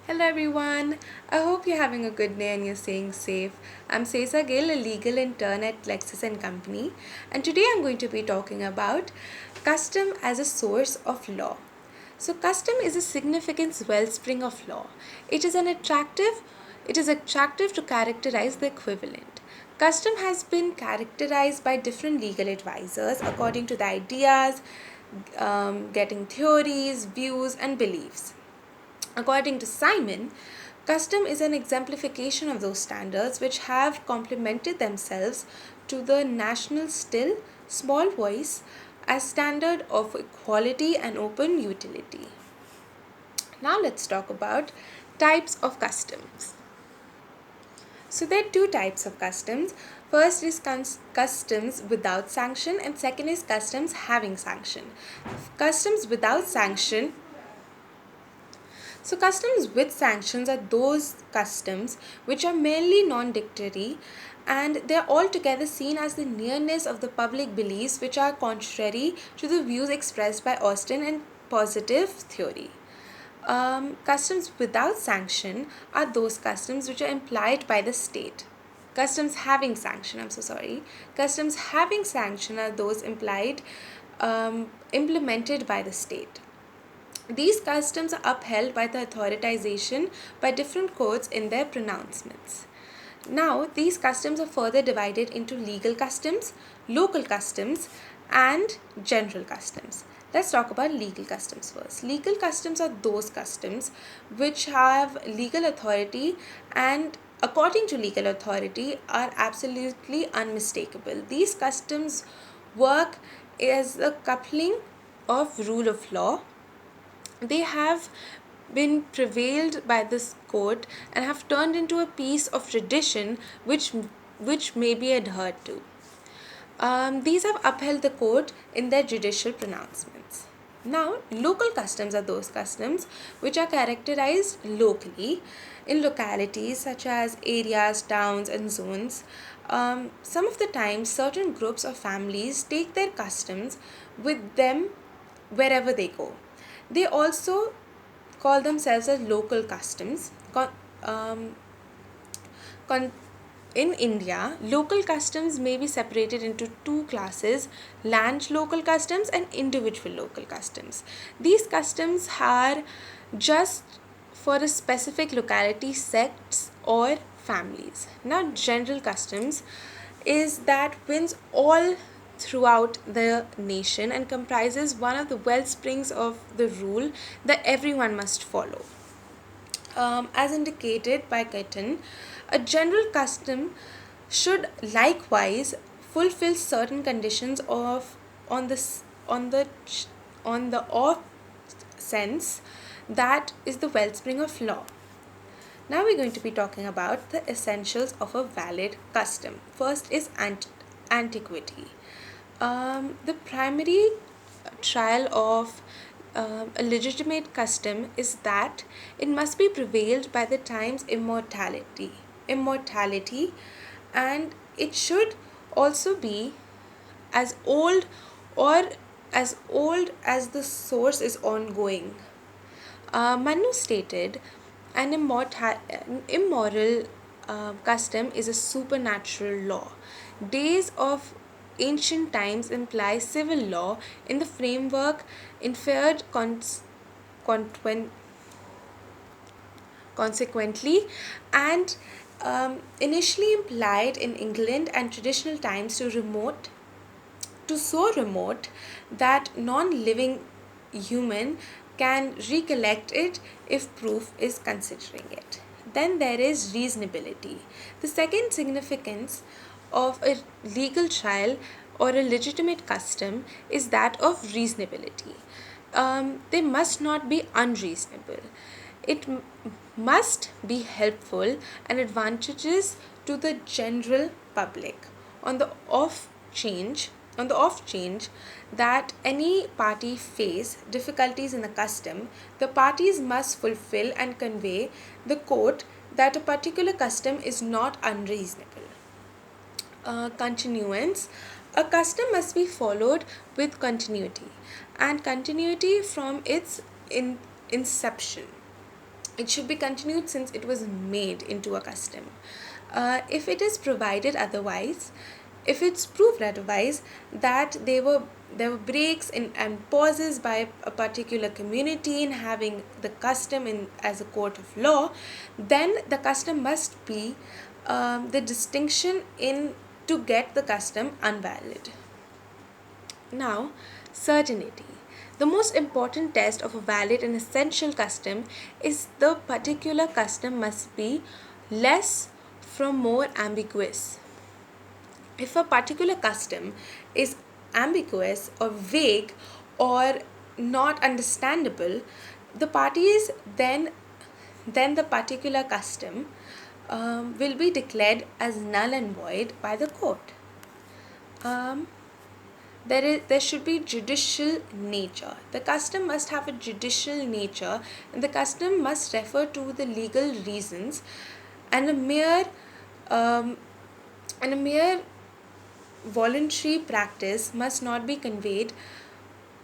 Hello everyone. I hope you're having a good day and you're staying safe. I'm Sesa Gill, a legal intern at Lexis and Company, and today I'm going to be talking about custom as a source of law. So custom is a significant wellspring of law. It is attractive to characterize the equivalent. Custom has been characterized by different legal advisors according to the ideas, getting theories, views, and beliefs. According to Simon, custom is an exemplification of those standards which have complemented themselves to the national still small voice as standard of equality and open utility. Now let's talk about types of customs. So there are two types of customs. First is customs without sanction and second is customs having sanction. Customs without sanction So, customs with sanctions are those customs which are merely non dictatory and they are altogether seen as the nearness of the public beliefs which are contrary to the views expressed by Austin and positive theory. Customs without sanction are those customs which are implied by the state. Customs having sanction are those implemented by the state. These customs are upheld by the authorization by different courts in their pronouncements. Now, these customs are further divided into legal customs, local customs, and general customs. Let's talk about legal customs first. Legal customs are those customs which have legal authority and according to legal authority are absolutely unmistakable. These customs work as a coupling of rule of law. They have been prevailed by this court and have turned into a piece of tradition which may be adhered to. These have upheld the court in their judicial pronouncements. Now, local customs are those customs which are characterized locally in localities such as areas, towns, and zones. Some of the time, certain groups or families take their customs with them wherever they go. They also call themselves as local customs. Um, con- in India, local customs may be separated into two classes: land local customs and individual local customs. These customs are just for a specific locality, sects, or families. Now, general customs is that wins all throughout the nation and comprises one of the well springs of the rule that everyone must follow. As indicated by Cotton, a general custom should likewise fulfill certain conditions of on the on the on the off sense that is the wellspring of law. Now we're going to be talking about the essentials of a valid custom. First is antiquity. The primary trial of a legitimate custom is that it must be prevailed by the time's immortality, and it should also be as old or as old as the source is ongoing. Manu stated, an immoral custom is a supernatural law. Days of ancient times imply civil law in the framework inferred conwen- consequently and initially implied in England and traditional times to so remote that non-living human can recollect it if proof is considering it. Then there is reasonability. The second significance of a legal trial or a legitimate custom is that of reasonability. They must not be unreasonable. It must be helpful and advantageous to the general public. On the off change, on the off change that any party face difficulties in the custom, the parties must fulfill and convey the court that a particular custom is not unreasonable. Continuance. A custom must be followed with continuity and continuity from its inception. it should be continued since it was made into a custom. If it is provided otherwise, if it's proved otherwise that there were breaks and pauses by a particular community in having the custom in as a court of law, then the custom must be the distinction in to get the custom invalid. Now, certainty. The most important test of a valid and essential custom is the particular custom must be less from more ambiguous. If a particular custom is ambiguous or vague or not understandable, the parties then the particular custom will be declared as null and void by the court. Um, there should be judicial nature. The custom must have a judicial nature, and the custom must refer to the legal reasons, and um, a mere voluntary practice must not be conveyed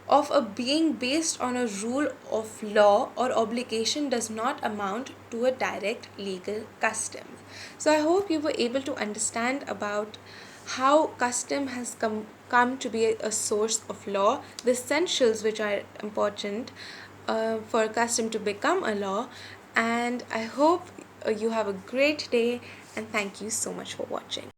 of a being based on a rule of law or obligation does not amount to a direct legal custom. So I hope you were able to understand about how custom has come to be a source of law, the essentials which are important for a custom to become a law, and I hope you have a great day, and thank you so much for watching.